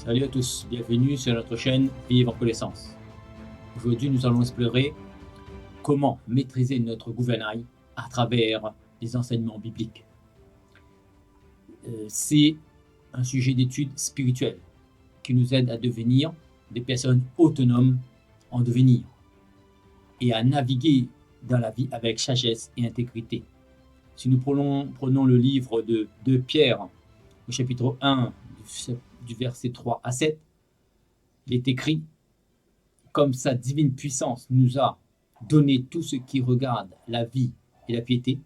Salut à tous, bienvenue sur notre chaîne Vivre en connaissance. Aujourd'hui, nous allons explorer comment maîtriser notre gouvernail à travers les enseignements bibliques. C'est un sujet d'étude spirituelle qui nous aide à devenir des personnes autonomes en devenir et à naviguer dans la vie avec sagesse et intégrité. Si nous prenons le livre de 2 Pierre, au chapitre 1, du verset 3 à 7, il est écrit: comme sa divine puissance nous a donné tout ce qui regarde la vie et la piété,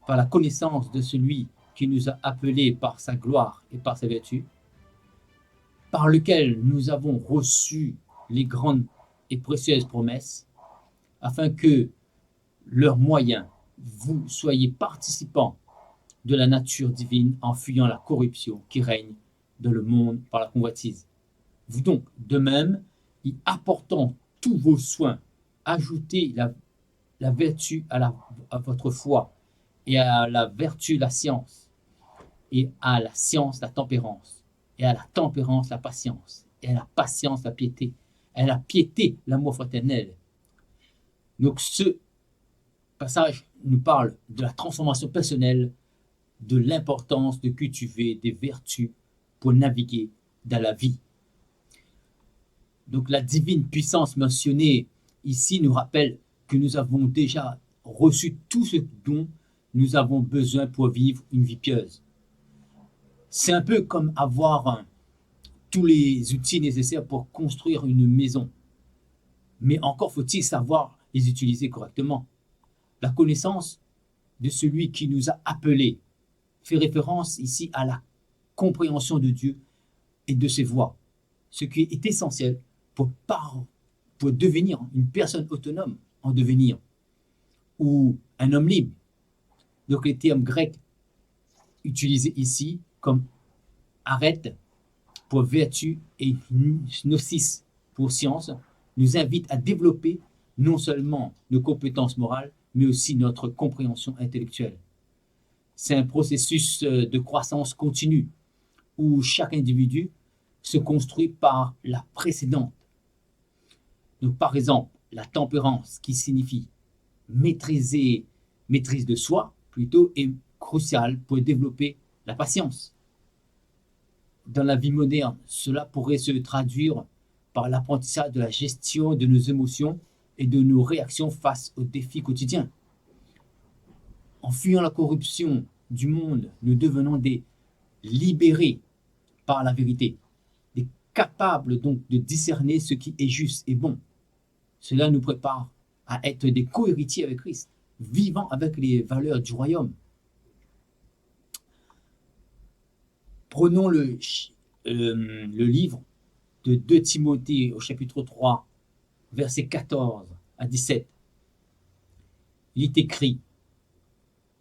par la connaissance de celui qui nous a appelés par sa gloire et par sa vertu, par lequel nous avons reçu les grandes et précieuses promesses, afin que, leur moyen, vous soyez participants de la nature divine en fuyant la corruption qui règne dans le monde par la convoitise. Vous donc, de même, y apportant tous vos soins, ajoutez la vertu à votre foi, et à la vertu la science, et à la science la tempérance, et à la tempérance la patience, et à la patience la piété, et à la piété l'amour fraternel. Donc ce passage nous parle de la transformation personnelle, de l'importance de cultiver des vertus pour naviguer dans la vie. Donc la divine puissance mentionnée ici nous rappelle que nous avons déjà reçu tout ce dont nous avons besoin pour vivre une vie pieuse. C'est un peu comme avoir tous les outils nécessaires pour construire une maison. Mais encore faut-il savoir les utiliser correctement. La connaissance de celui qui nous a appelés fait référence ici à la compréhension de Dieu et de ses voies, ce qui est essentiel pour devenir une personne autonome en devenir, ou un homme libre. Donc les termes grecs utilisés ici comme arête pour vertu et gnosis pour science nous invitent à développer non seulement nos compétences morales, mais aussi notre compréhension intellectuelle. C'est un processus de croissance continue où chaque individu se construit par la précédente. Donc, par exemple, la tempérance, qui signifie maîtrise de soi, plutôt, est cruciale pour développer la patience. Dans la vie moderne, cela pourrait se traduire par l'apprentissage de la gestion de nos émotions et de nos réactions face aux défis quotidiens. En fuyant la corruption du monde, nous devenons des libérés par la vérité, des capables donc de discerner ce qui est juste et bon. Cela nous prépare à être des co-héritiers avec Christ, vivant avec les valeurs du royaume. Prenons le livre de 2 Timothée au chapitre 3, versets 14 à 17. Il est écrit: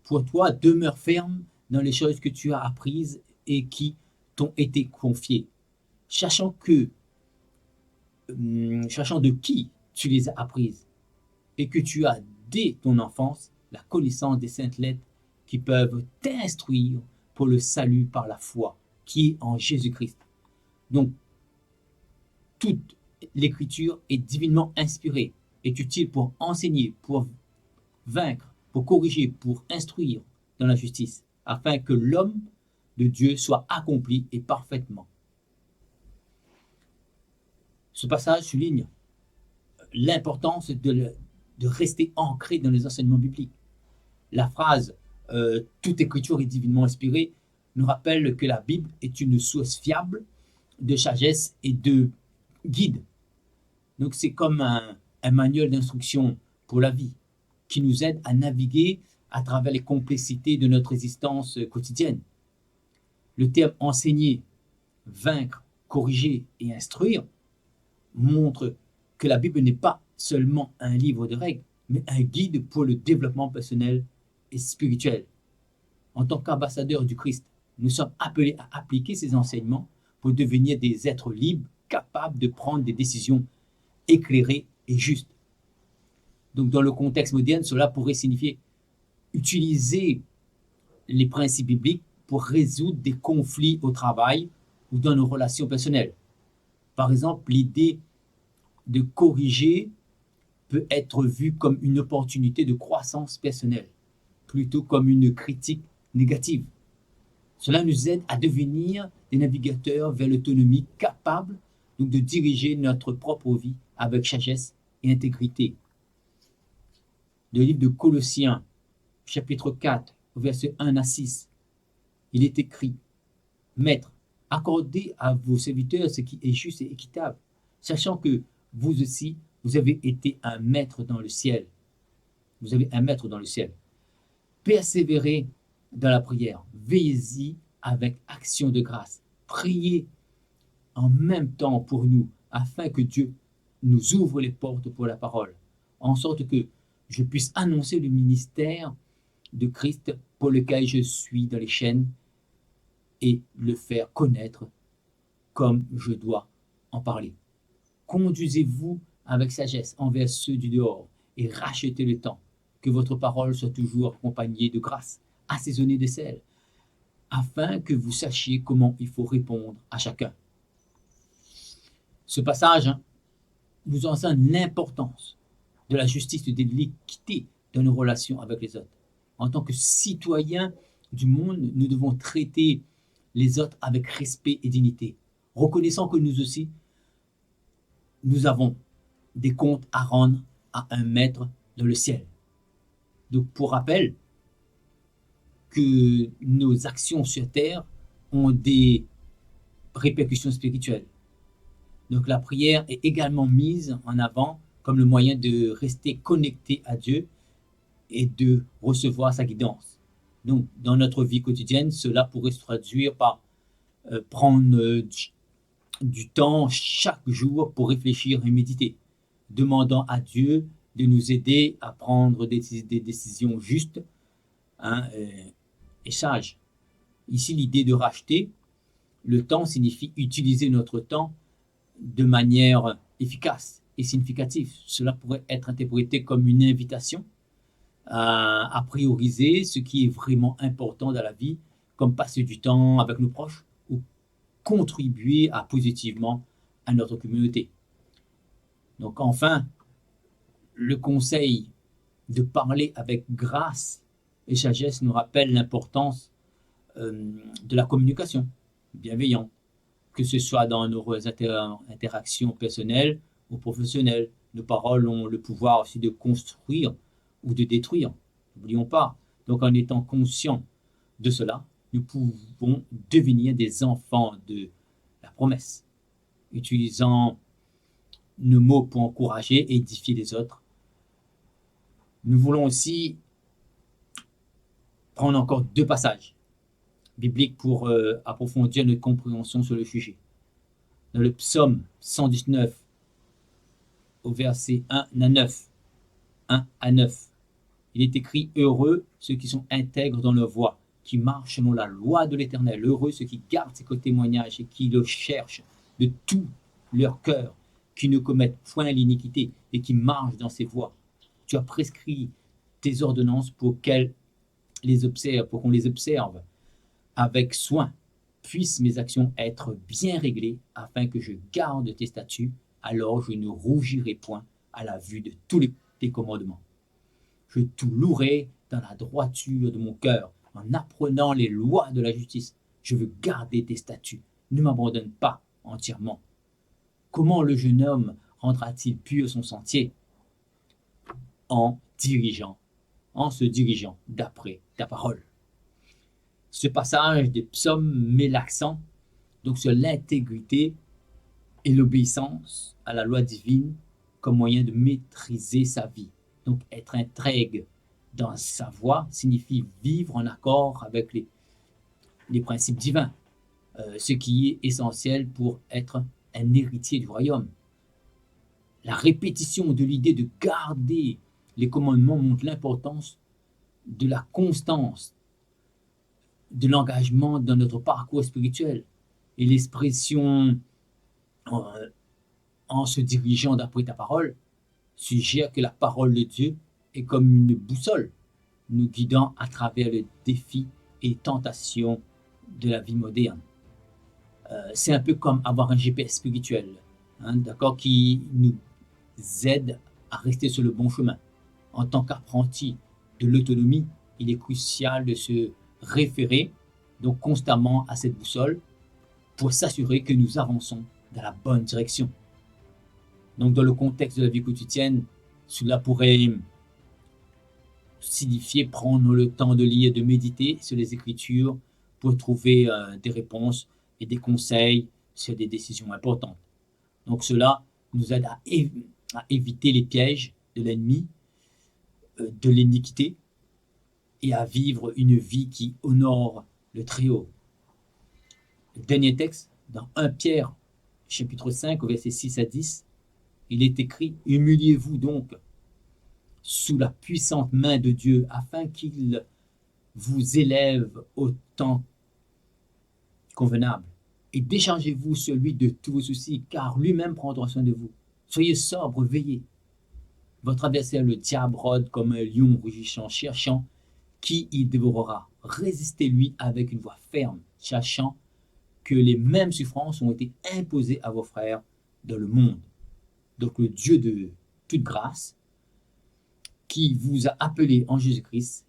pour toi, demeure ferme dans les choses que tu as apprises et qui t'ont été confiées, sachant de qui tu les as apprises, et que tu as dès ton enfance la connaissance des saintes lettres qui peuvent t'instruire pour le salut par la foi qui est en Jésus-Christ. Donc, toute l'écriture est divinement inspirée, est utile pour enseigner, pour vaincre, pour corriger, pour instruire dans la justice, afin que l'homme de Dieu soit accompli et parfaitement. Ce passage souligne l'importance de rester ancré dans les enseignements bibliques. La phrase toute écriture est divinement inspirée nous rappelle que la Bible est une source fiable de sagesse et de guide. Donc c'est comme un manuel d'instruction pour la vie qui nous aide à naviguer à travers les complexités de notre existence quotidienne. Le terme enseigner, vaincre, corriger et instruire montre que la Bible n'est pas seulement un livre de règles, mais un guide pour le développement personnel et spirituel. En tant qu'ambassadeurs du Christ, nous sommes appelés à appliquer ces enseignements pour devenir des êtres libres, capables de prendre des décisions éclairées et justes. Donc, dans le contexte moderne, cela pourrait signifier utiliser les principes bibliques pour résoudre des conflits au travail ou dans nos relations personnelles. Par exemple, l'idée de corriger peut être vue comme une opportunité de croissance personnelle, plutôt comme une critique négative. Cela nous aide à devenir des navigateurs vers l'autonomie capables donc de diriger notre propre vie avec sagesse et intégrité. Le livre de Colossiens, chapitre 4, versets 1 à 6, il est écrit: Maîtres, accordez à vos serviteurs ce qui est juste et équitable, sachant que vous aussi, vous avez été un maître dans le ciel. Vous avez un maître dans le ciel. Persévérez dans la prière. Veillez-y avec action de grâce. Priez en même temps pour nous, afin que Dieu nous ouvre les portes pour la parole, en sorte que je puisse annoncer le ministère de Christ pour lequel je suis dans les chaînes et le faire connaître comme je dois en parler. Conduisez-vous avec sagesse envers ceux du dehors et rachetez le temps. Que votre parole soit toujours accompagnée de grâce, assaisonnée de sel, afin que vous sachiez comment il faut répondre à chacun. Ce passage nous enseigne l'importance de la justice et de l'équité dans nos relations avec les autres. En tant que citoyens du monde, nous devons traiter les autres avec respect et dignité, reconnaissant que nous aussi, nous avons des comptes à rendre à un maître dans le ciel. Donc, pour rappel, que nos actions sur terre ont des répercussions spirituelles. Donc, la prière est également mise en avant comme le moyen de rester connecté à Dieu et de recevoir sa guidance. Donc, dans notre vie quotidienne, cela pourrait se traduire par prendre du temps chaque jour pour réfléchir et méditer, demandant à Dieu de nous aider à prendre des décisions justes et sages. Ici, l'idée de racheter le temps signifie utiliser notre temps de manière efficace et significative. Cela pourrait être interprété comme une invitation à prioriser ce qui est vraiment important dans la vie, comme passer du temps avec nos proches ou contribuer positivement à notre communauté. Donc enfin, le conseil de parler avec grâce et sagesse nous rappelle l'importance de la communication bienveillante, que ce soit dans nos interactions personnelles ou professionnelles. Nos paroles ont le pouvoir aussi de construire ou de détruire. N'oublions pas. Donc en étant conscients de cela, nous pouvons devenir des enfants de la promesse, utilisant nos mots pour encourager et édifier les autres. Nous voulons aussi prendre encore 2 passages bibliques pour approfondir notre compréhension sur le sujet. Dans le psaume 119, au verset 1 à 9, il est écrit: Heureux ceux qui sont intègres dans leur voie, qui marchent selon la loi de l'Éternel. Heureux ceux qui gardent ses témoignages et qui le cherchent de tout leur cœur, qui ne commettent point l'iniquité et qui marchent dans ses voies. Tu as prescrit tes ordonnances pour qu'on les observe avec soin. Puissent mes actions être bien réglées, afin que je garde tes statuts, alors je ne rougirai point à la vue de tous tes commandements. Je te louerai dans la droiture de mon cœur, en apprenant les lois de la justice. Je veux garder tes statuts, ne m'abandonne pas entièrement. Comment le jeune homme rendra-t-il pur son sentier? En se dirigeant d'après ta parole. Ce passage des psaumes met l'accent donc sur l'intégrité et l'obéissance à la loi divine comme moyen de maîtriser sa vie. Donc être intègre dans sa voie signifie vivre en accord avec les principes divins, ce qui est essentiel pour être un héritier du royaume. La répétition de l'idée de garder les commandements montre l'importance de la constance, de l'engagement dans notre parcours spirituel, et l'expression en se dirigeant d'après ta parole suggère que la parole de Dieu est comme une boussole, nous guidant à travers les défis et tentations de la vie moderne. C'est un peu comme avoir un GPS spirituel, hein, d'accord, qui nous aide à rester sur le bon chemin. En tant qu'apprenti de l'autonomie, il est crucial de se référer donc constamment à cette boussole pour s'assurer que nous avançons dans la bonne direction. Donc dans le contexte de la vie quotidienne, cela pourrait signifier prendre le temps de lire et de méditer sur les Écritures pour trouver des réponses et des conseils sur des décisions importantes. Donc cela nous aide à éviter les pièges de l'ennemi, de l'iniquité, et à vivre une vie qui honore le Très-Haut. Le dernier texte, dans 1 Pierre, chapitre 5, versets 6 à 10, il est écrit « Humiliez-vous donc sous la puissante main de Dieu, afin qu'il vous élève au temps convenable. Et déchargez-vous sur lui de tous vos soucis, car lui-même prendra soin de vous. Soyez sobre, veillez. Votre adversaire, le diable, rôde comme un lion rugissant, cherchant qui il dévorera. Résistez-lui avec une voix ferme, sachant que les mêmes souffrances ont été imposées à vos frères dans le monde. Donc le Dieu de toute grâce, qui vous a appelé en Jésus-Christ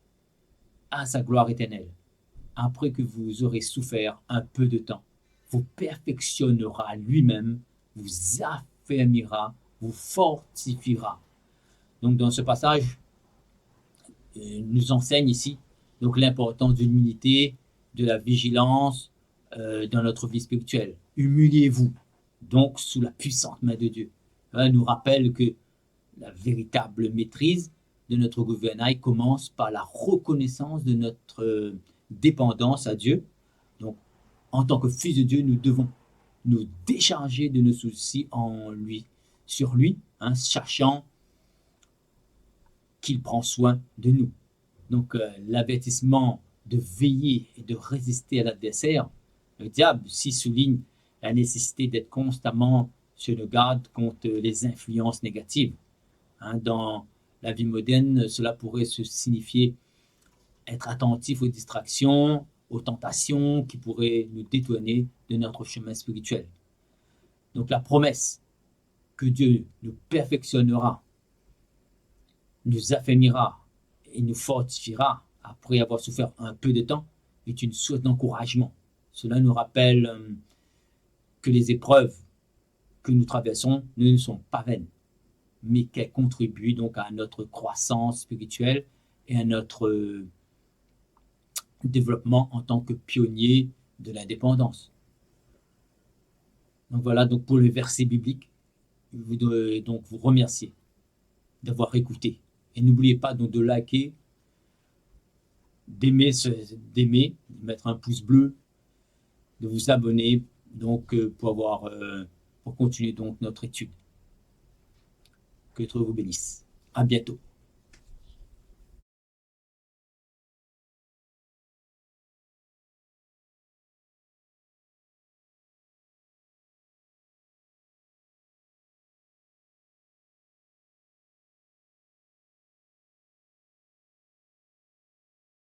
à sa gloire éternelle, après que vous aurez souffert un peu de temps, vous perfectionnera lui-même, vous affermira, vous fortifiera. Donc dans ce passage, nous enseigne ici donc l'importance de l'humilité, de la vigilance dans notre vie spirituelle. Humiliez-vous donc sous la puissante main de Dieu. Elle nous rappelle que la véritable maîtrise de notre gouvernail commence par la reconnaissance de notre dépendance à Dieu. Donc, en tant que fils de Dieu, nous devons nous décharger de nos soucis sur lui, hein, sachant qu'il prend soin de nous. Donc, l'avertissement de veiller et de résister à l'adversaire, le diable, s'y souligne la nécessité d'être constamment sur le garde contre les influences négatives. Hein, dans la vie moderne, cela pourrait se signifier être attentif aux distractions, aux tentations qui pourraient nous détourner de notre chemin spirituel. Donc la promesse que Dieu nous perfectionnera, nous affermira et nous fortifiera après avoir souffert un peu de temps est une source d'encouragement. Cela nous rappelle que les épreuves que nous traversons ne sont pas vaines, mais qu'elles contribuent donc à notre croissance spirituelle et à notre développement en tant que pionnier de l'indépendance. Donc voilà donc pour le verset biblique. Je voudrais donc vous remercier d'avoir écouté. Et n'oubliez pas donc de liker, d'aimer, de mettre un pouce bleu, de vous abonner donc pour continuer donc notre étude. Que Dieu vous bénisse. À bientôt.